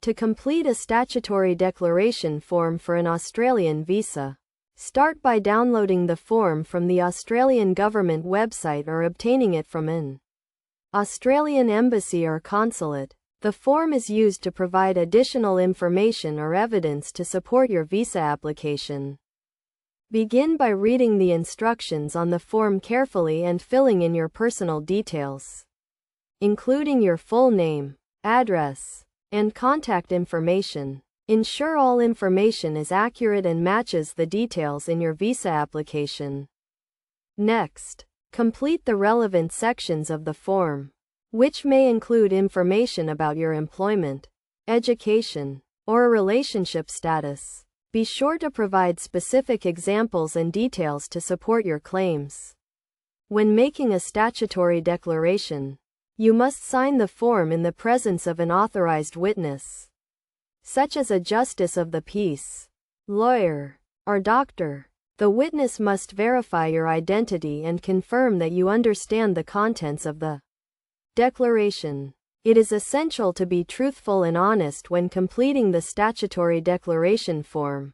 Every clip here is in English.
To complete a statutory declaration form for an Australian visa, start by downloading the form from the Australian government website or obtaining it from an Australian embassy or consulate. The form is used to provide additional information or evidence to support your visa application. Begin by reading the instructions on the form carefully and filling in your personal details, including your full name, address, and contact information. Ensure all information is accurate and matches the details in your visa application. Next, complete the relevant sections of the form, which may include information about your employment, education, or relationship status. Be sure to provide specific examples and details to support your claims. When making a statutory declaration, you must sign the form in the presence of an authorized witness, such as a justice of the peace, lawyer, or doctor. The witness must verify your identity and confirm that you understand the contents of the declaration. It is essential to be truthful and honest when completing the statutory declaration form,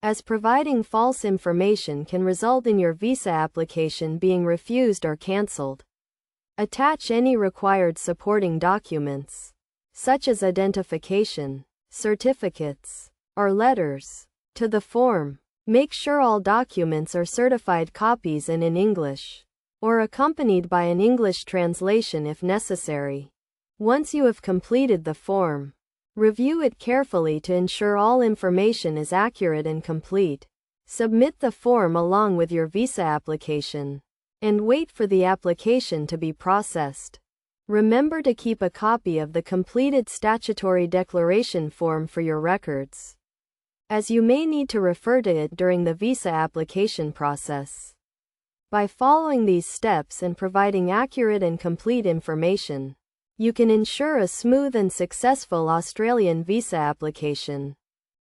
as providing false information can result in your visa application being refused or cancelled. Attach any required supporting documents, such as identification, certificates, or letters, to the form. Make sure all documents are certified copies and in English, or accompanied by an English translation if necessary. Once you have completed the form, review it carefully to ensure all information is accurate and complete. Submit the form along with your visa application, and wait for the application to be processed. Remember to keep a copy of the completed statutory declaration form for your records, as you may need to refer to it during the visa application process. By following these steps and providing accurate and complete information, you can ensure a smooth and successful Australian visa application.